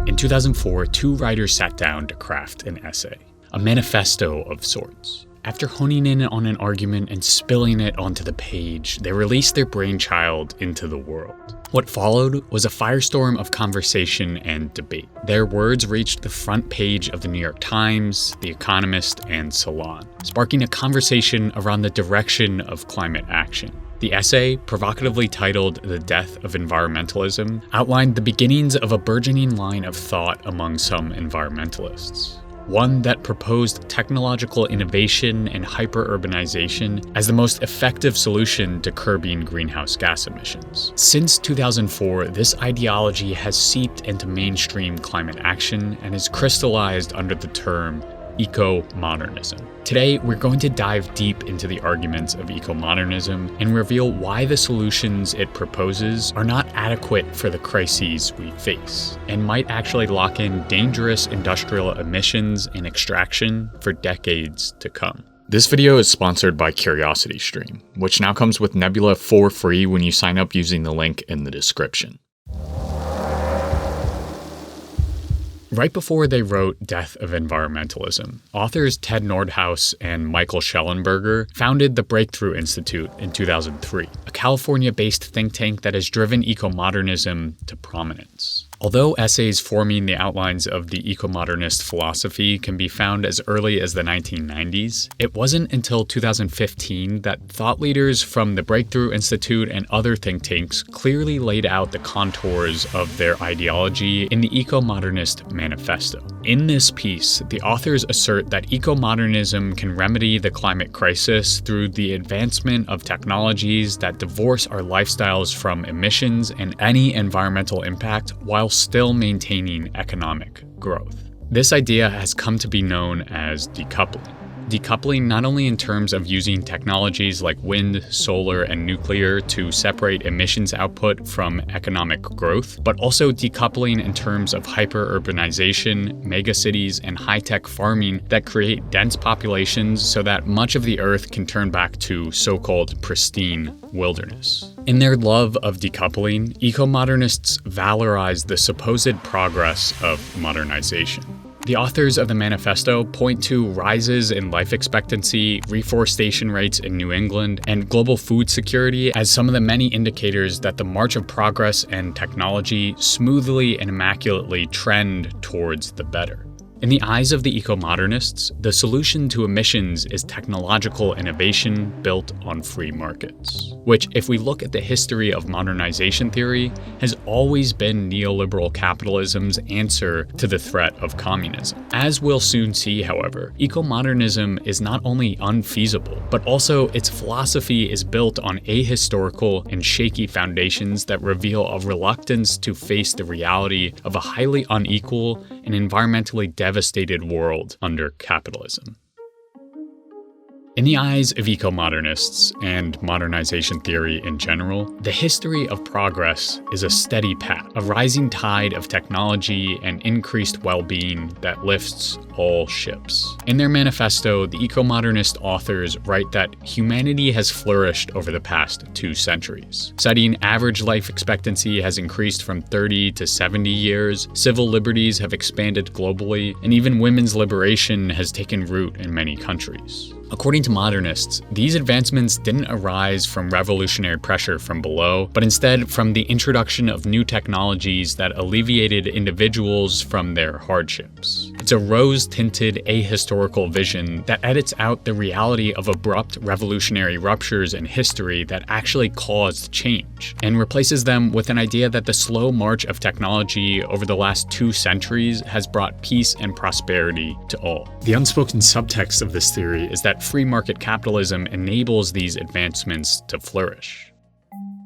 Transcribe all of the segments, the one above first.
In 2004, two writers sat down to craft an essay, a manifesto of sorts. After honing in on an argument and spilling it onto the page, they released their brainchild into the world. What followed was a firestorm of conversation and debate. Their words reached the front page of the New York Times, The Economist, and Salon, sparking a conversation around the direction of climate action. The essay, provocatively titled The Death of Environmentalism, outlined the beginnings of a burgeoning line of thought among some environmentalists. One that proposed technological innovation and hyper-urbanization as the most effective solution to curbing greenhouse gas emissions. Since 2004, this ideology has seeped into mainstream climate action and is crystallized under the term eco-modernism. Today, we're going to dive deep into the arguments of eco-modernism and reveal why the solutions it proposes are not adequate for the crises we face, and might actually lock in dangerous industrial emissions and extraction for decades to come. This video is sponsored by CuriosityStream, which now comes with Nebula for free when you sign up using the link in the description. Right before they wrote Death of Environmentalism, authors Ted Nordhaus and Michael Schellenberger founded the Breakthrough Institute in 2003, a California-based think tank that has driven eco-modernism to prominence. Although essays forming the outlines of the eco-modernist philosophy can be found as early as the 1990s, it wasn't until 2015 that thought leaders from the Breakthrough Institute and other think tanks clearly laid out the contours of their ideology in the Eco-modernist manifesto. In this piece, the authors assert that eco-modernism can remedy the climate crisis through the advancement of technologies that divorce our lifestyles from emissions and any environmental impact while still maintaining economic growth. This idea has come to be known as decoupling. Decoupling not only in terms of using technologies like wind, solar, and nuclear to separate emissions output from economic growth, but also decoupling in terms of hyper-urbanization, megacities, and high-tech farming that create dense populations so that much of the Earth can turn back to so-called pristine wilderness. In their love of decoupling, eco-modernists valorize the supposed progress of modernization. The authors of the manifesto point to rises in life expectancy, reforestation rates in New England, and global food security as some of the many indicators that the march of progress and technology smoothly and immaculately trend towards the better. In the eyes of the eco-modernists, the solution to emissions is technological innovation built on free markets, which, if we look at the history of modernization theory, has always been neoliberal capitalism's answer to the threat of communism. As we'll soon see, however, eco-modernism is not only unfeasible, but also its philosophy is built on ahistorical and shaky foundations that reveal a reluctance to face the reality of a highly unequal and environmentally devastated world under capitalism. In the eyes of eco-modernists and modernization theory in general, the history of progress is a steady path, a rising tide of technology and increased well-being that lifts all ships. In their manifesto, the eco-modernist authors write that humanity has flourished over the past 2 centuries. Citing average life expectancy has increased from 30 to 70 years, civil liberties have expanded globally, and even women's liberation has taken root in many countries. According to modernists, these advancements didn't arise from revolutionary pressure from below, but instead from the introduction of new technologies that alleviated individuals from their hardships. It's a rose-tinted ahistorical vision that edits out the reality of abrupt revolutionary ruptures in history that actually caused change, and replaces them with an idea that the slow march of technology over the last 2 centuries has brought peace and prosperity to all. The unspoken subtext of this theory is that free market capitalism enables these advancements to flourish.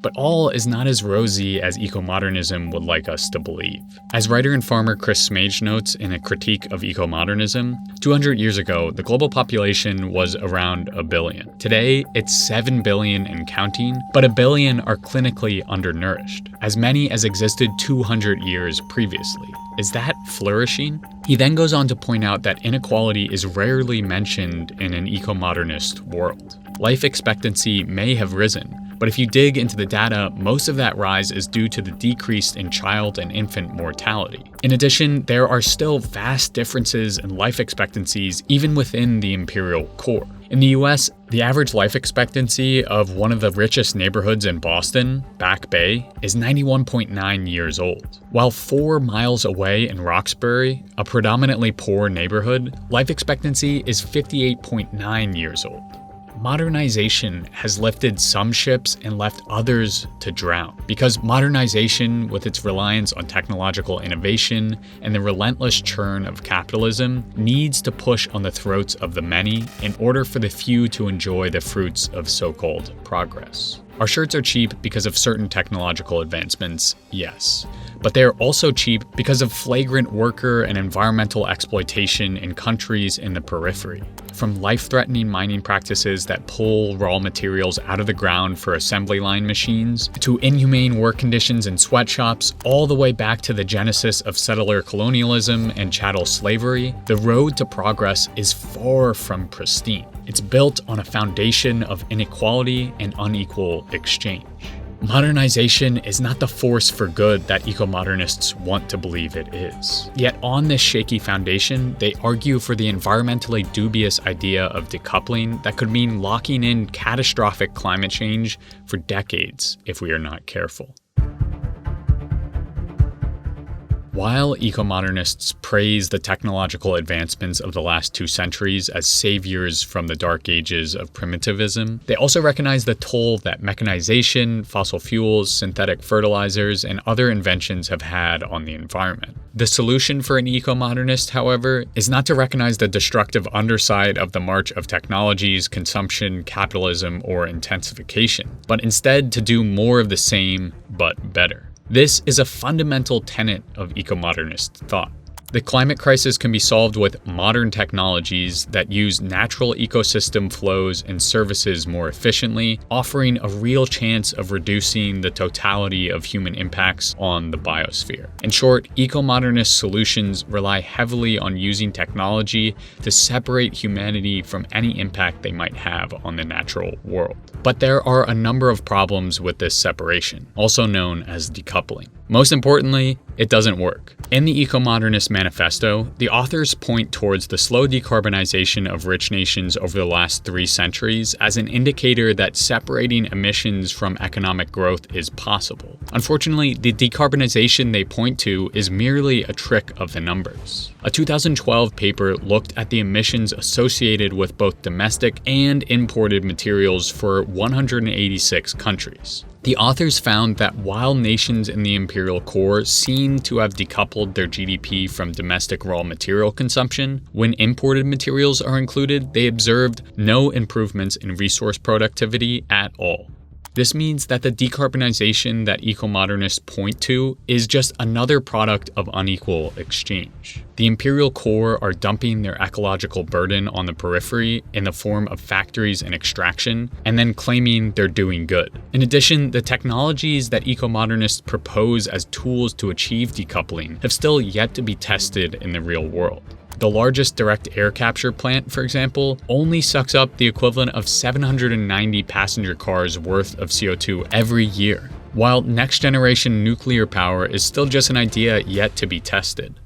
But all is not as rosy as eco-modernism would like us to believe. As writer and farmer Chris Smage notes in a critique of eco-modernism, 200 years ago, the global population was around 1 billion. Today, it's 7 billion and counting, but 1 billion are clinically undernourished, as many as existed 200 years previously. Is that flourishing? He then goes on to point out that inequality is rarely mentioned in an eco-modernist world. Life expectancy may have risen, But if you dig into the data, most of that rise is due to the decrease in child and infant mortality. In addition, there are still vast differences in life expectancies even within the imperial core. In the US, the average life expectancy of one of the richest neighborhoods in Boston, Back Bay, is 91.9 years old. While 4 miles away in Roxbury, a predominantly poor neighborhood, life expectancy is 58.9 years old. Modernization has lifted some ships and left others to drown, because modernization, with its reliance on technological innovation and the relentless churn of capitalism, needs to push on the throats of the many in order for the few to enjoy the fruits of so-called progress. Our shirts are cheap because of certain technological advancements, yes. But they are also cheap because of flagrant worker and environmental exploitation in countries in the periphery. From life-threatening mining practices that pull raw materials out of the ground for assembly line machines, to inhumane work conditions in sweatshops, all the way back to the genesis of settler colonialism and chattel slavery, the road to progress is far from pristine. It's built on a foundation of inequality and unequal exchange. Modernization is not the force for good that eco-modernists want to believe it is. Yet on this shaky foundation, they argue for the environmentally dubious idea of decoupling that could mean locking in catastrophic climate change for decades if we are not careful. While eco-modernists praise the technological advancements of the last 2 centuries as saviors from the dark ages of primitivism, they also recognize the toll that mechanization, fossil fuels, synthetic fertilizers, and other inventions have had on the environment. The solution for an eco-modernist, however, is not to recognize the destructive underside of the march of technologies, consumption, capitalism, or intensification, but instead to do more of the same, but better. This is a fundamental tenet of eco-modernist thought. The climate crisis can be solved with modern technologies that use natural ecosystem flows and services more efficiently, offering a real chance of reducing the totality of human impacts on the biosphere. In short, eco-modernist solutions rely heavily on using technology to separate humanity from any impact they might have on the natural world. But there are a number of problems with this separation, also known as decoupling. Most importantly, it doesn't work. In the Eco-modernist manifesto, the authors point towards the slow decarbonization of rich nations over the last 3 centuries as an indicator that separating emissions from economic growth is possible. Unfortunately, the decarbonization they point to is merely a trick of the numbers. A 2012 paper looked at the emissions associated with both domestic and imported materials for 186 countries. The authors found that while nations in the imperial core seem to have decoupled their GDP from domestic raw material consumption, when imported materials are included, they observed no improvements in resource productivity at all. This means that the decarbonization that eco-modernists point to is just another product of unequal exchange. The imperial core are dumping their ecological burden on the periphery in the form of factories and extraction, and then claiming they're doing good. In addition, the technologies that eco-modernists propose as tools to achieve decoupling have still yet to be tested in the real world. The largest direct air capture plant, for example, only sucks up the equivalent of 790 passenger cars worth of CO2 every year, while next-generation nuclear power is still just an idea yet to be tested.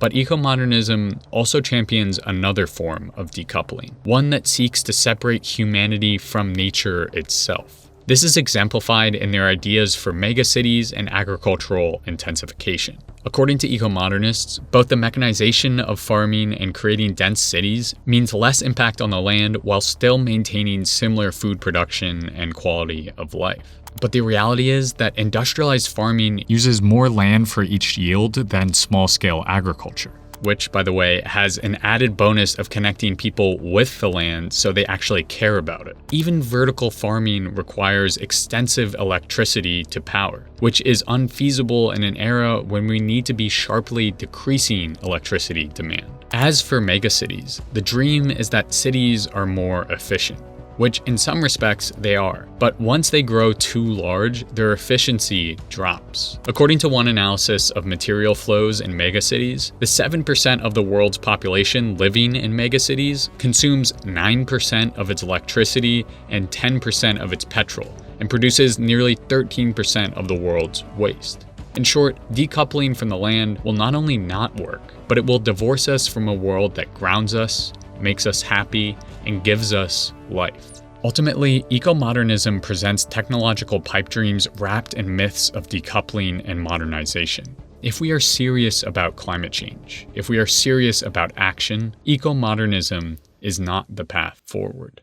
But eco-modernism also champions another form of decoupling, one that seeks to separate humanity from nature itself. This is exemplified in their ideas for megacities and agricultural intensification. According to eco-modernists, both the mechanization of farming and creating dense cities means less impact on the land while still maintaining similar food production and quality of life. But the reality is that industrialized farming uses more land for each yield than small-scale agriculture, which, by the way, has an added bonus of connecting people with the land so they actually care about it. Even vertical farming requires extensive electricity to power, which is unfeasible in an era when we need to be sharply decreasing electricity demand. As for megacities, the dream is that cities are more efficient, which in some respects they are, but once they grow too large, their efficiency drops. According to one analysis of material flows in megacities, the 7% of the world's population living in megacities consumes 9% of its electricity and 10% of its petrol, and produces nearly 13% of the world's waste. In short, decoupling from the land will not only not work, but it will divorce us from a world that grounds us, makes us happy, and gives us life. Ultimately, eco-modernism presents technological pipe dreams wrapped in myths of decoupling and modernization. If we are serious about climate change, if we are serious about action, eco-modernism is not the path forward.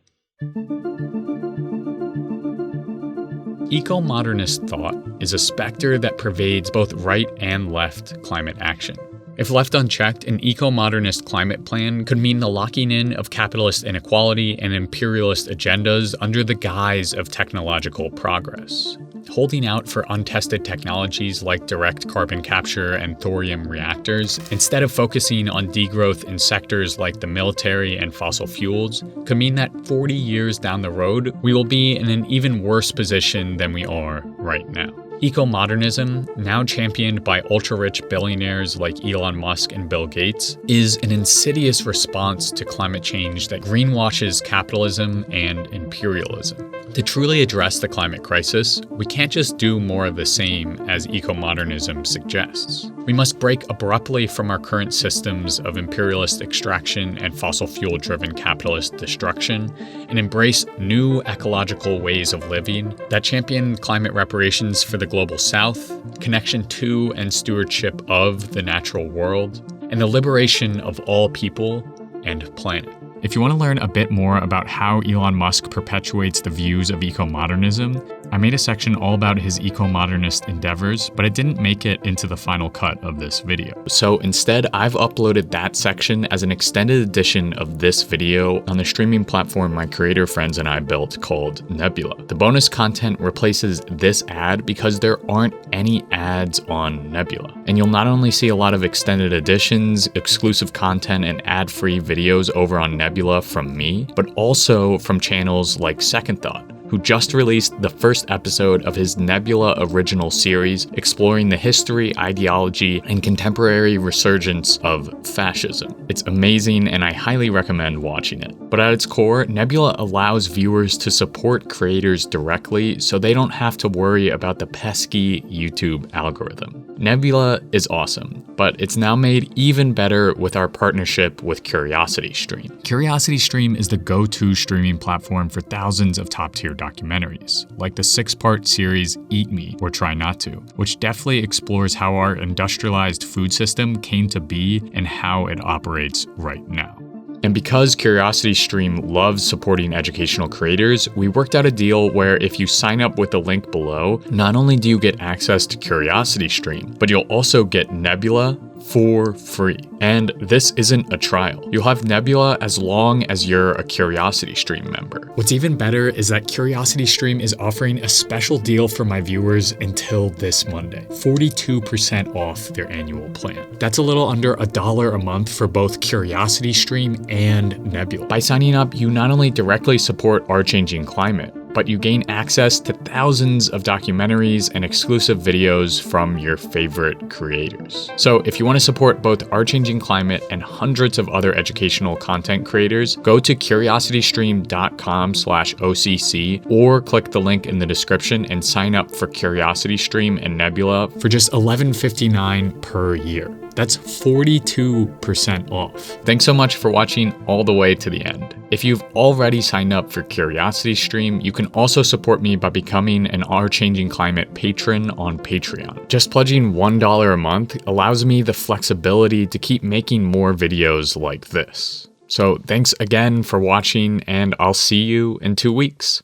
Eco-modernist thought is a specter that pervades both right and left climate action. If left unchecked, an eco-modernist climate plan could mean the locking in of capitalist inequality and imperialist agendas under the guise of technological progress. Holding out for untested technologies like direct carbon capture and thorium reactors, instead of focusing on degrowth in sectors like the military and fossil fuels, could mean that 40 years down the road, we will be in an even worse position than we are right now. Eco-modernism, now championed by ultra-rich billionaires like Elon Musk and Bill Gates, is an insidious response to climate change that greenwashes capitalism and imperialism. To truly address the climate crisis, we can't just do more of the same as eco-modernism suggests. We must break abruptly from our current systems of imperialist extraction and fossil fuel-driven capitalist destruction and embrace new ecological ways of living that champion climate reparations for the global south, connection to and stewardship of the natural world, and the liberation of all people and planet. If you want to learn a bit more about how Elon Musk perpetuates the views of eco-modernism, I made a section all about his eco-modernist endeavors, but it didn't make it into the final cut of this video. So instead, I've uploaded that section as an extended edition of this video on the streaming platform my creator friends and I built called Nebula. The bonus content replaces this ad because there aren't any ads on Nebula. And you'll not only see a lot of extended editions, exclusive content, and ad-free videos over on Nebula from me, but also from channels like Second Thought, who just released the first episode of his Nebula original series exploring the history, ideology, and contemporary resurgence of fascism. It's amazing and I highly recommend watching it. But at its core, Nebula allows viewers to support creators directly so they don't have to worry about the pesky YouTube algorithm. Nebula is awesome, but it's now made even better with our partnership with CuriosityStream. CuriosityStream is the go-to streaming platform for thousands of top-tier documentaries, like the 6-part series Eat Me or Try Not To, which deftly explores how our industrialized food system came to be and how it operates right now. And because CuriosityStream loves supporting educational creators, we worked out a deal where if you sign up with the link below, not only do you get access to CuriosityStream, but you'll also get Nebula for free. And this isn't a trial. You'll have Nebula as long as you're a CuriosityStream member. What's even better is that CuriosityStream is offering a special deal for my viewers until this Monday. 42% off their annual plan. That's a little under $1 a month for both CuriosityStream and Nebula. By signing up, you not only directly support our changing climate, but you gain access to thousands of documentaries and exclusive videos from your favorite creators. So if you want to support both Our Changing Climate and hundreds of other educational content creators, go to curiositystream.com/OCC or click the link in the description and sign up for CuriosityStream and Nebula for just $11.59 per year. That's 42% off. Thanks so much for watching all the way to the end. If you've already signed up for CuriosityStream, you can also support me by becoming an Our Changing Climate patron on Patreon. Just pledging $1 a month allows me the flexibility to keep making more videos like this. So thanks again for watching, and I'll see you in 2 weeks.